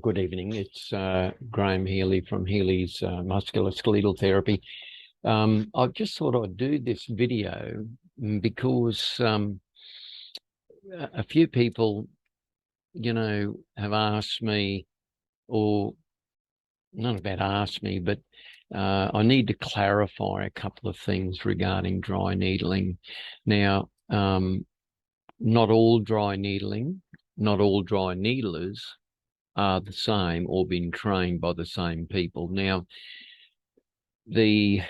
Good evening. It's Graham Healy from Healys Musculoskeletal Therapy. I just thought I'd do this video because a few people, have asked me, or not about asked me, but I need to clarify a couple of things regarding dry needling. Now, not all dry needlers are the same or been trained by the same people. Now, the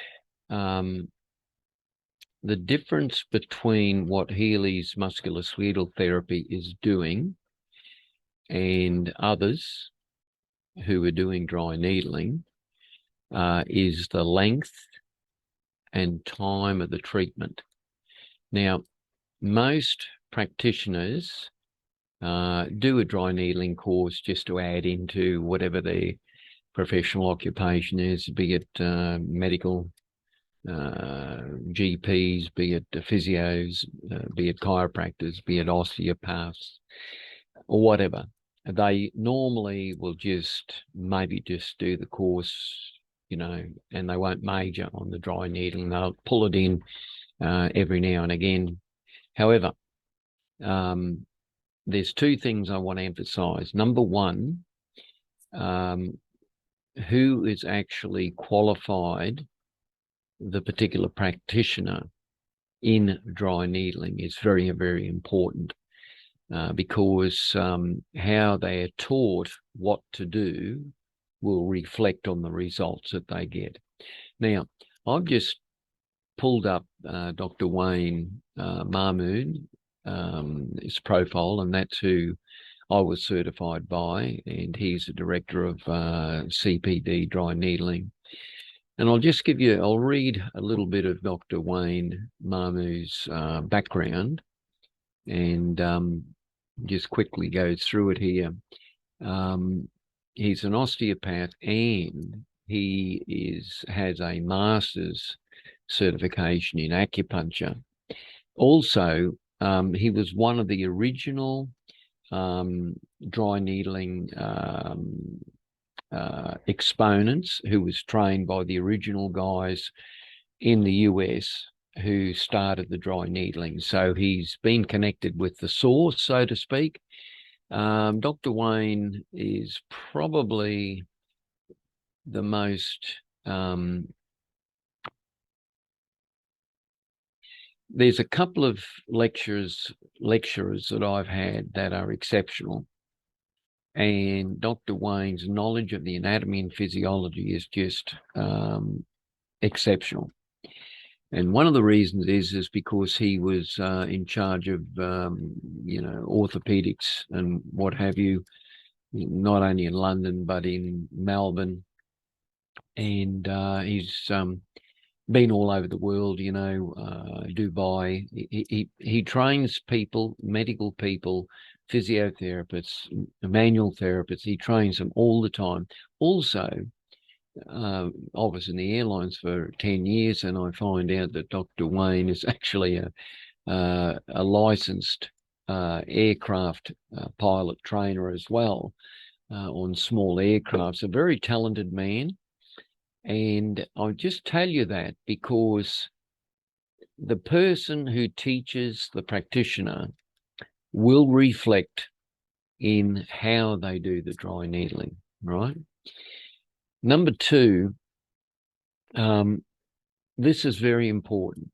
difference between what Healys Musculoskeletal Therapy is doing and others who are doing dry needling is the length and time of the treatment. Now, most practitioners do a dry needling course just to add into whatever their professional occupation is, be it medical, GPs, be it physios, be it chiropractors, be it osteopaths, or whatever. They normally will maybe just do the course, and they won't major on the dry needling. They'll pull it in every now and again. However, there's two things I want to emphasize. Number one, who is actually qualified, the particular practitioner in dry needling is very, very important because how they are taught what to do will reflect on the results that they get. Now, I've just pulled up Dr. Wayne Mahmood, his profile, and that's who I was certified by, and he's the director of CPD dry needling. And I'll read a little bit of Dr. Wayne Mahmood's background and just quickly go through it here. He's an osteopath and he has a master's certification in acupuncture. Also, he was one of the original dry needling exponents who was trained by the original guys in the US who started the dry needling. So he's been connected with the source, so to speak. Dr. Wayne is probably the most there's a couple of lecturers that I've had that are exceptional, and Dr. Wayne's knowledge of the anatomy and physiology is just exceptional. And one of the reasons is because he was in charge of orthopedics and what have you, not only in London but in Melbourne, and he's been all over the world, Dubai. He trains people, medical people, physiotherapists, manual therapists. He trains them all the time. Also, I was in the airlines for 10 years, and I find out that Dr. Wayne is actually a licensed aircraft pilot trainer as well on small aircraft. So a very talented man. And I'll just tell you that because the person who teaches the practitioner will reflect in how they do the dry needling, right? Number two, this is very important.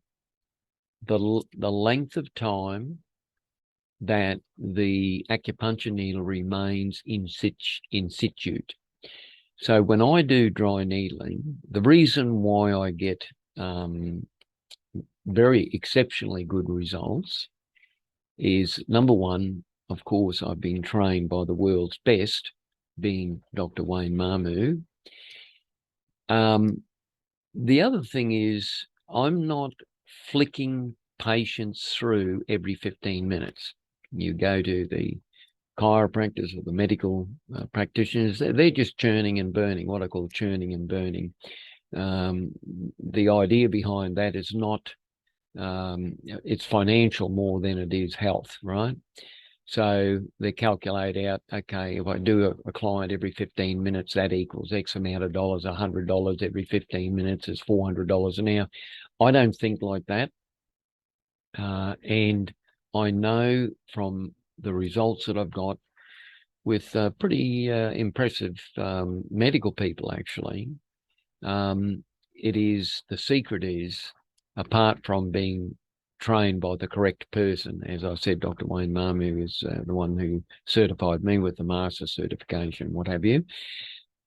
The length of time that the acupuncture needle remains in situ. So when I do dry needling, the reason why I get very exceptionally good results is, number one, of course, I've been trained by the world's best, being Dr. Wayne Mahmood. The other thing is I'm not flicking patients through every 15 minutes. You go to the chiropractors or the medical practitioners, they're just churning and burning, what I call churning and burning. The idea behind that is not, it's financial more than it is health, right? So they calculate out, okay, if I do a client every 15 minutes, that equals X amount of dollars. $100 every 15 minutes is $400 an hour. I don't think like that. And I know from the results that I've got with pretty impressive medical people, actually, the secret is, apart from being trained by the correct person, as I said, Dr. Wayne Mamu is the one who certified me with the master certification, what have you.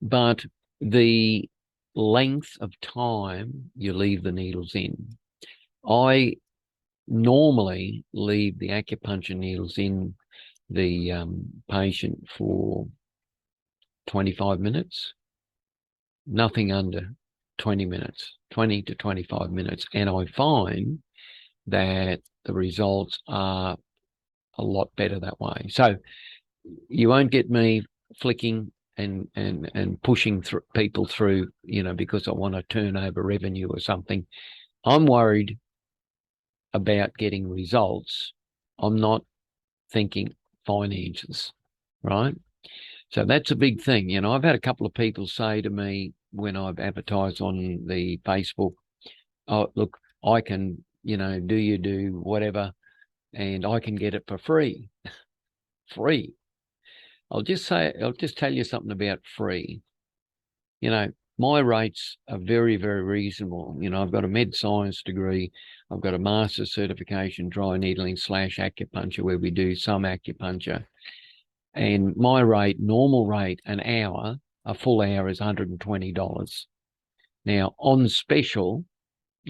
But the length of time you leave the needles in. I normally leave the acupuncture needles in the patient for 25 minutes, nothing under 20 minutes, 20 to 25 minutes. And I find that the results are a lot better that way. So you won't get me flicking and pushing through people through, because I want to turn over revenue or something. I'm worried about getting results. I'm not thinking finances, right? So that's a big thing. I've had a couple of people say to me when I've advertised on the Facebook, oh, look, I can, do whatever, and I can get it for free. Free. I'll just tell you something about free. My rates are very, very reasonable. I've got a med science degree. I've got a master's certification, dry needling / acupuncture, where we do some acupuncture. And my rate, normal rate, a full hour is $120. Now, on special,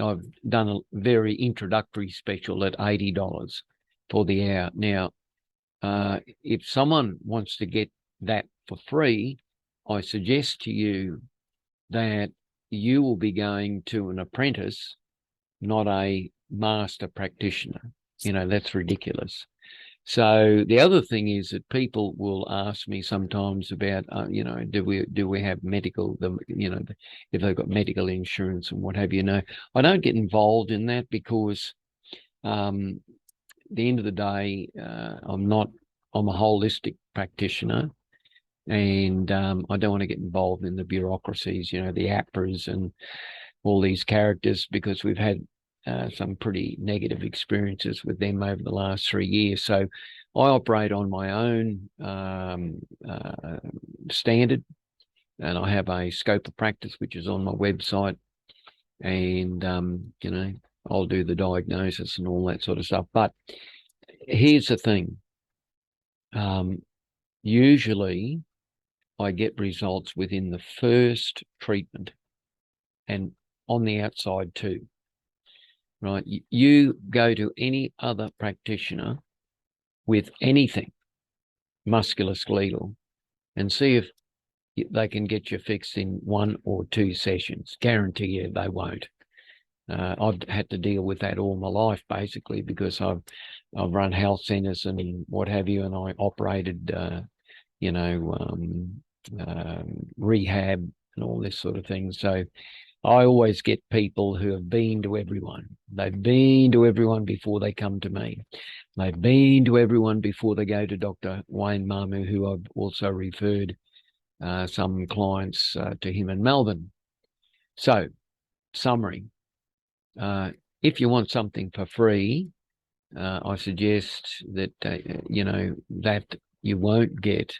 I've done a very introductory special at $80 for the hour. Now, if someone wants to get that for free, I suggest to you that you will be going to an apprentice, not a master practitioner. That's ridiculous. So the other thing is that people will ask me sometimes about, do we have medical, if they've got medical insurance and what have you. No, I don't get involved in that because, at the end of the day, I'm a holistic practitioner, and I don't want to get involved in the bureaucracies, the APRAs and all these characters, because we've had some pretty negative experiences with them over the last 3 years. So I operate on my own standard, and I have a scope of practice, which is on my website, and, I'll do the diagnosis and all that sort of stuff. But here's the thing. Usually I get results within the first treatment and on the outside too. Right? You go to any other practitioner with anything musculoskeletal and see if they can get you fixed in 1 or 2 sessions. Guarantee you they won't. I've had to deal with that all my life, basically, because I've run health centers and what have you, and I operated, rehab and all this sort of thing. So I always get people who have been to everyone. They've been to everyone before they come to me. They've been to everyone before they go to Dr. Wayne Mamu, who I've also referred some clients to him in Melbourne. So, summary. If you want something for free, I suggest that, that you won't get,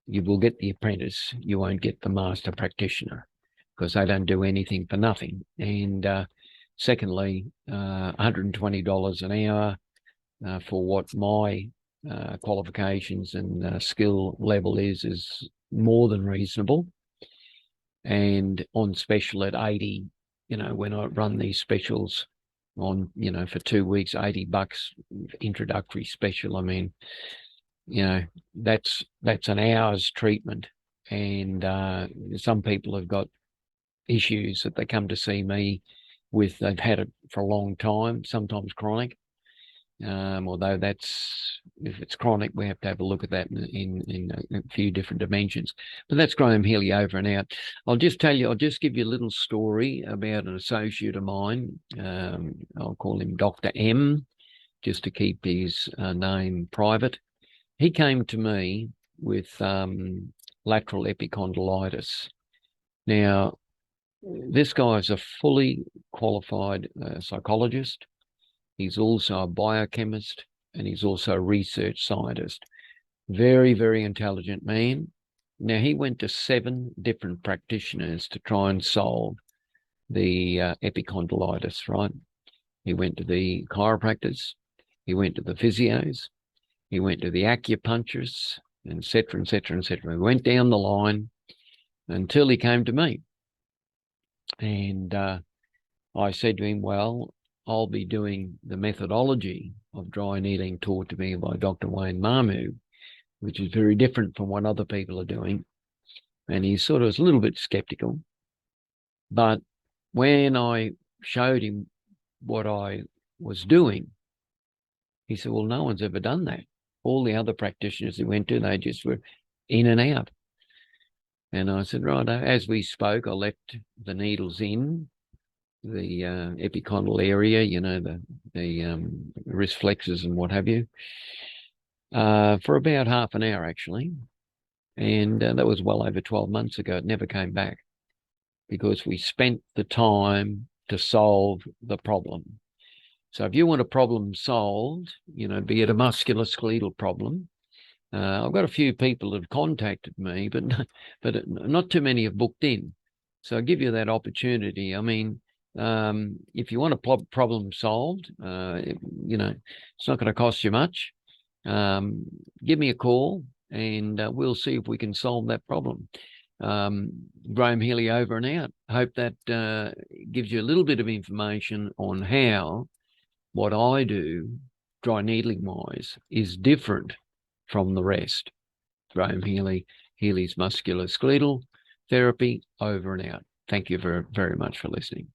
you will get the apprentice, you won't get the master practitioner, because they don't do anything for nothing. And secondly, $120 an hour for what my qualifications and skill level is more than reasonable. And on special at 80, when I run these specials on, for 2 weeks, $80 introductory special. I mean, that's an hour's treatment. And some people have got issues that they come to see me with. They've had it for a long time, sometimes chronic. Although if it's chronic, we have to have a look at that in a few different dimensions. But that's Graham Healy over and out. I'll just give you a little story about an associate of mine. I'll call him Dr. M, just to keep his name private. he came to me with lateral epicondylitis. Now, this guy is a fully qualified psychologist. He's also a biochemist, and he's also a research scientist. Very, very intelligent man. Now, he went to 7 different practitioners to try and solve the epicondylitis, right? He went to the chiropractors, he went to the physios, he went to the acupuncturists, et cetera, et cetera, et cetera. He went down the line until he came to me. And I said to him, well, I'll be doing the methodology of dry needling taught to me by Dr. Wayne Mamu, which is very different from what other people are doing. And he sort of was a little bit skeptical. But when I showed him what I was doing, he said, well, no one's ever done that. All the other practitioners he went to, they just were in and out. And I said, right, as we spoke, I left the needles in the epicondyl area, you know, the wrist flexors and what have you, for about half an hour, actually. And that was well over 12 months ago. It never came back because we spent the time to solve the problem. So if you want a problem solved, you know, be it a musculoskeletal problem, I've got a few people that have contacted me, but not too many have booked in. So I'll give you that opportunity. I mean, if you want a problem solved, you know, it's not going to cost you much. Give me a call and we'll see if we can solve that problem. Graham Healy over and out. Hope that gives you a little bit of information on how what I do, dry needling wise, is different from the rest. Graham Healy, Healys Musculoskeletal Therapy, over and out. Thank you very, very much for listening.